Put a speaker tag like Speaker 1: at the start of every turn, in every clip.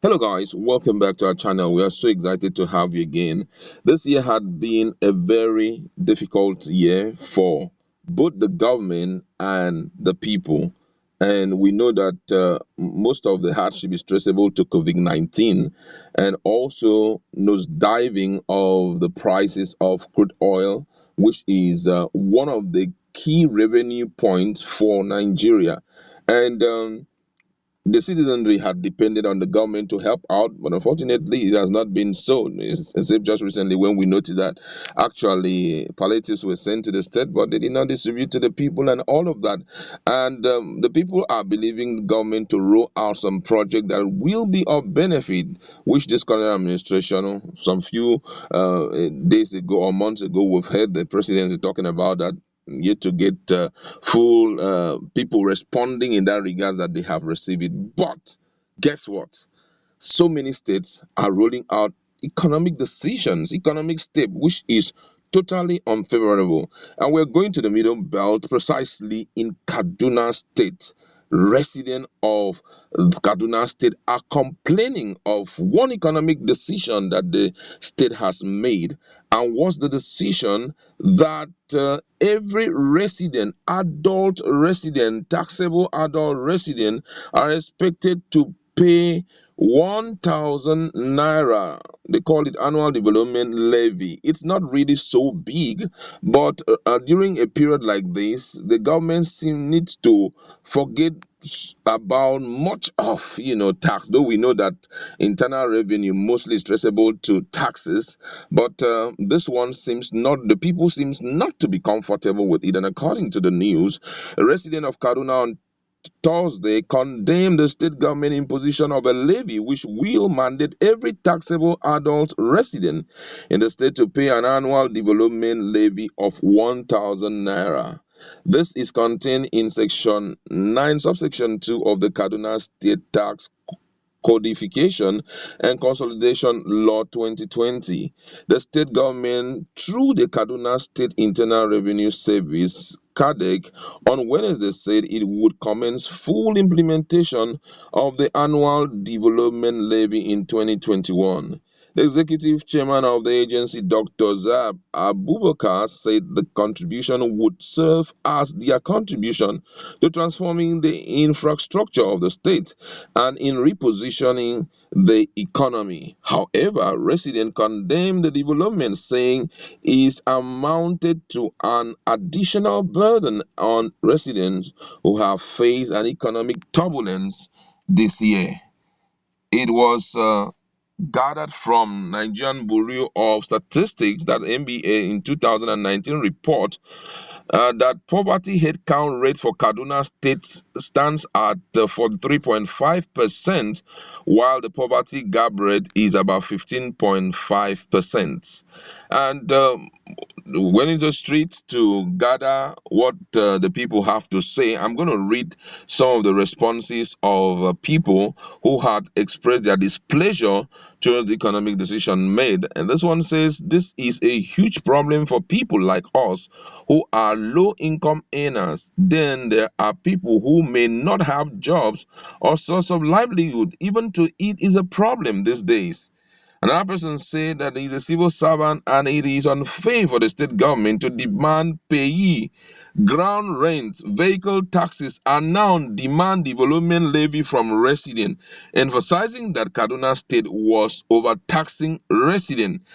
Speaker 1: Hello guys, welcome back to our channel. We are so excited to have you again. This year had been a very difficult year for both the government and the people. And we know that most of the hardship is traceable to COVID-19 and also nose diving of the prices of crude oil, which is one of the key revenue points for Nigeria. And the citizenry had depended on the government to help out, but unfortunately, it has not been so. Except just recently when we noticed that actually palliatives were sent to the state, but they did not distribute to the people and all of that. And the people are believing the government to roll out some project that will be of benefit, which this current administration, some few days ago or months ago, we've heard the presidency talking about that yet to get full people responding in that regard that they have received it. But guess what? So many states are rolling out economic decisions, economic step, which is totally unfavorable. And we're going to the middle belt precisely in Kaduna State. Residents of Kaduna State are complaining of one economic decision that the state has made. And what's the decision? That every resident, adult resident, taxable adult resident, are expected to pay 1,000 naira. They call it annual development levy. It's not really so big, but during a period like this, the government needs to forget about much of tax. Though we know that internal revenue mostly is traceable to taxes, but this one seems not. The people seems not to be comfortable with it. And according to the news, a resident of Kaduna on Thursday condemned the state government imposition of a levy which will mandate every taxable adult resident in the state to pay an annual development levy of 1,000 naira. This is contained in section 9 subsection 2 of the Kaduna State Tax Codification and Consolidation Law 2020. The state government, through the Kaduna State Internal Revenue Service, KADEC, on Wednesday said it would commence full implementation of the annual development levy in 2021. The executive chairman of the agency, Dr. Zab Abubakar, said the contribution would serve as their contribution to transforming the infrastructure of the state and in repositioning the economy. However, residents condemned the development, saying it amounted to an additional burden on residents who have faced an economic turbulence this year. It was gathered from Nigerian Bureau of Statistics that NBA in 2019 report that poverty headcount rate for Kaduna State stands at 43.5%, while the poverty gap rate is about 15.5%. And went into the streets to gather what the people have to say. I'm going to read some of the responses of people who had expressed their displeasure towards the economic decision made. And this one says this is a huge problem for people like us who are low income earners. Then there are people who may not have jobs or source of livelihood. Even to eat is a problem these days. Another person said that he is a civil servant and it is unfair for the state government to demand payee ground rent, vehicle taxes, and now demand development levy from residents, emphasizing that Kaduna State was overtaxing residents.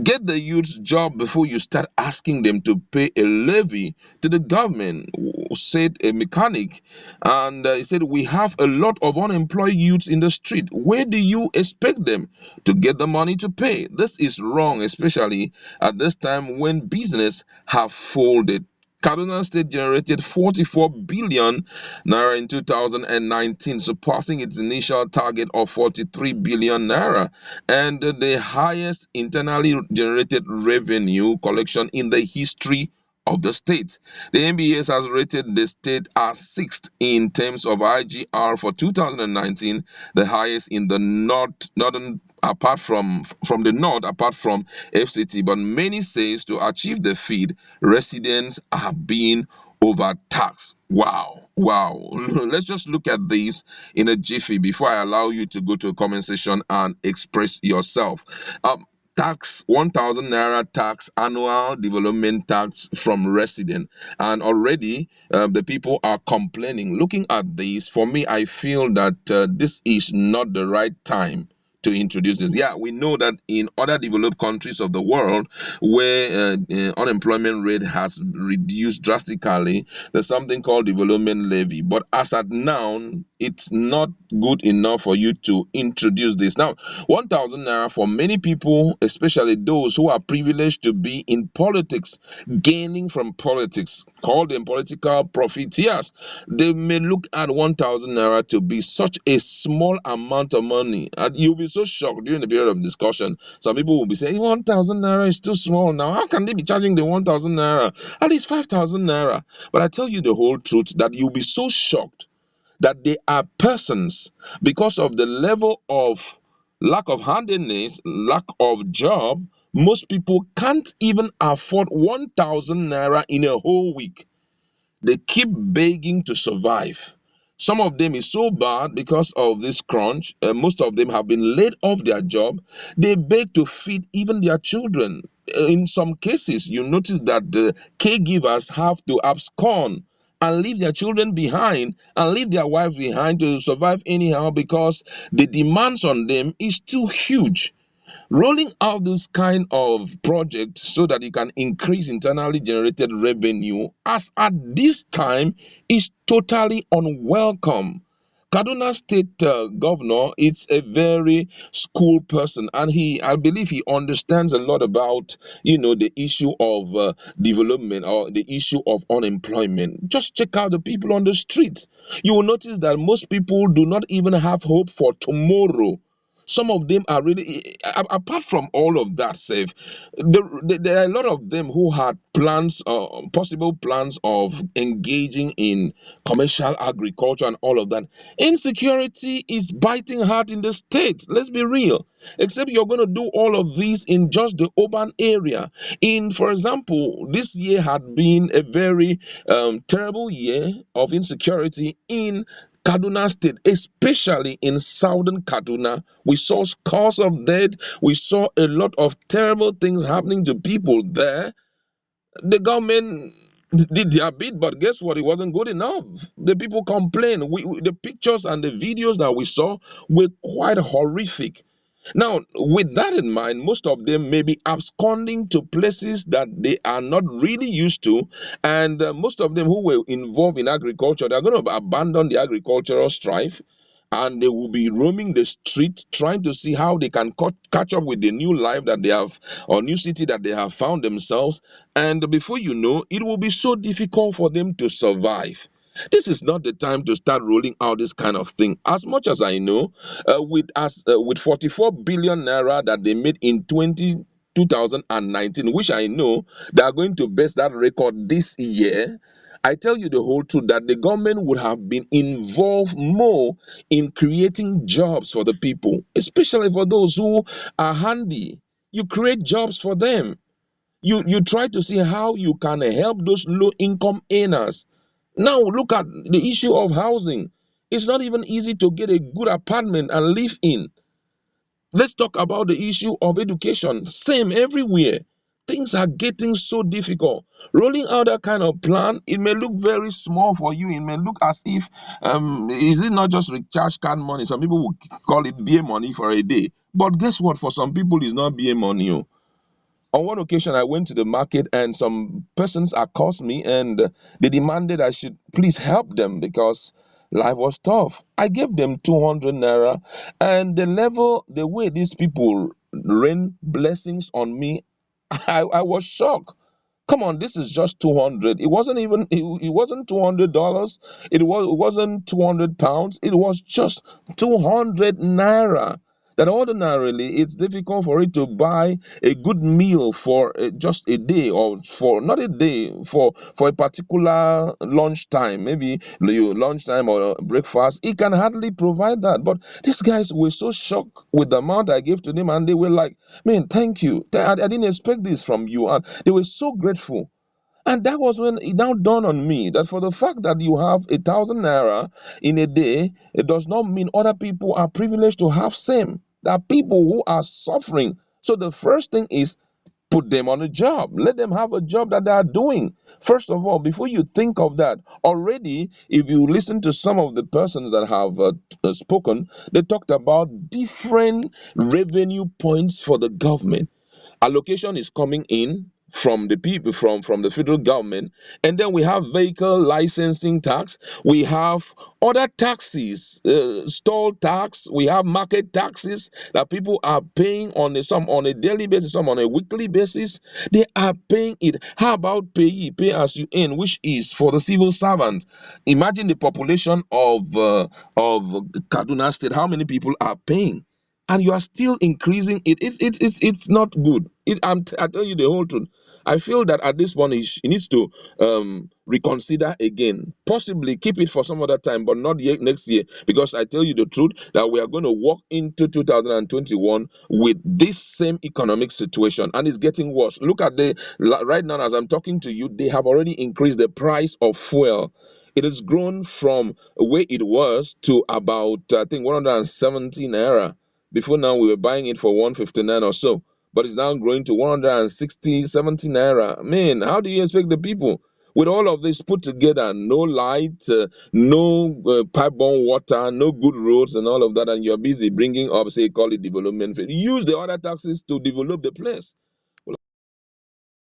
Speaker 1: Get the youth's job before you start asking them to pay a levy to the government, said a mechanic. And he said, we have a lot of unemployed youths in the street. Where do you expect them to get the money to pay? This is wrong, especially at this time when business have folded. Kaduna State generated 44 billion naira in 2019, surpassing its initial target of 43 billion naira, and the highest internally generated revenue collection in the history of the state. The NBS has rated the state as sixth in terms of IGR for 2019, the highest in the northern apart from the north apart from FCT. But many says to achieve the feed, residents are being over tax. Wow, wow. Let's just look at this in a jiffy before I allow you to go to a comment section and express yourself. Tax 1,000 naira tax, annual development tax from resident, and already the people are complaining. Looking at this, for me, I feel that this is not the right time to introduce this. Yeah, we know that in other developed countries of the world where unemployment rate has reduced drastically, there's something called development levy. But as at now, it's not good enough for you to introduce this. Now, 1,000 naira for many people, especially those who are privileged to be in politics, gaining from politics, call them political profiteers. They may look at 1,000 naira to be such a small amount of money, and you'll be so shocked during the period of discussion. Some people will be saying 1,000 naira is too small now. How can they be charging the 1,000 naira? At least 5,000 naira. But I tell you the whole truth that you'll be so shocked that they are persons because of the level of lack of handedness, lack of job. Most people can't even afford 1,000 naira in a whole week. They keep begging to survive. Some of them is so bad because of this crunch. Most of them have been laid off their job. They beg to feed even their children. In some cases, you notice that the caregivers have to abscond and leave their children behind and leave their wives behind to survive anyhow because the demands on them is too huge. Rolling out this kind of project so that you can increase internally generated revenue as at this time is totally unwelcome. Kaduna State Governor is a very school person, and I believe, he understands a lot about, the issue of development or the issue of unemployment. Just check out the people on the street. You will notice that most people do not even have hope for tomorrow. Some of them are really, apart from all of that, safe. There are a lot of them who had plans, possible plans of engaging in commercial agriculture and all of that. Insecurity is biting hard in the state. Let's be real. Except you're going to do all of this in just the urban area. For example, this year had been a very terrible year of insecurity in Kaduna State, especially in southern Kaduna. We saw scores of dead. We saw a lot of terrible things happening to people there. The government did their bit, but guess what? It wasn't good enough. The people complained. The pictures and the videos that we saw were quite horrific. Now, with that in mind, most of them may be absconding to places that they are not really used to, and most of them who were involved in agriculture, they're going to abandon the agricultural strife, and they will be roaming the streets trying to see how they can catch up with the new life that they have, or new city that they have found themselves. And before you know, it will be so difficult for them to survive. This is not the time to start rolling out this kind of thing. As much as I know, with 44 billion naira that they made in 2019, which I know they are going to best that record this year. I tell you the whole truth that the government would have been involved more in creating jobs for the people, especially for those who are handy. You create jobs for them. You try to see how you can help those low income earners. Now look at the issue of housing. It's not even easy to get a good apartment and live in. Let's talk about the issue of education. Same everywhere. Things are getting so difficult. Rolling out that kind of plan, it may look very small for you. It may look as if, is it not just recharge card money? Some people will call it beer money for a day. But guess what? For some people, it's not beer money. Oh. On one occasion, I went to the market and some persons accosted me, and they demanded I should please help them because life was tough. I gave them 200 naira, and the way these people rain blessings on me, I was shocked. Come on, this is just 200. It wasn't even, it wasn't $200. It wasn't 200 pounds. It was just 200 naira. That ordinarily it's difficult for it to buy a good meal for just a day, or for not a day, for a particular lunchtime, maybe your lunchtime or breakfast. It can hardly provide that. But these guys were so shocked with the amount I gave to them, and they were like, man, thank you. I didn't expect this from you. And they were so grateful. And that was when it now dawned on me that for the fact that you have 1,000 naira in a day, it does not mean other people are privileged to have same. There are people who are suffering. So the first thing is put them on a job. Let them have a job that they are doing. First of all, before you think of that, already, if you listen to some of the persons that have spoken, they talked about different revenue points for the government. Allocation is coming in from the people, from the federal government, and then we have vehicle licensing tax, we have other taxes, stall tax, we have market taxes that people are paying some on a daily basis, some on a weekly basis. They are paying it. How about pay as you earn, which is for the civil servant? Imagine the population of Kaduna State. How many people are paying? And you are still increasing it. It's not good. I tell you the whole truth. I feel that at this point he needs to reconsider again. Possibly keep it for some other time, but not yet next year. Because I tell you the truth that we are going to walk into 2021 with this same economic situation, and it's getting worse. Look at right now as I'm talking to you, they have already increased the price of fuel. It has grown from where it was to about I think 170 naira. Before now, we were buying it for 159 or so, but it's now growing to 160, 70 naira. Man, how do you expect the people with all of this put together, no light, no pipe-borne water, no good roads, and all of that, and you're busy bringing up, say, call it development? Use the other taxes to develop the place.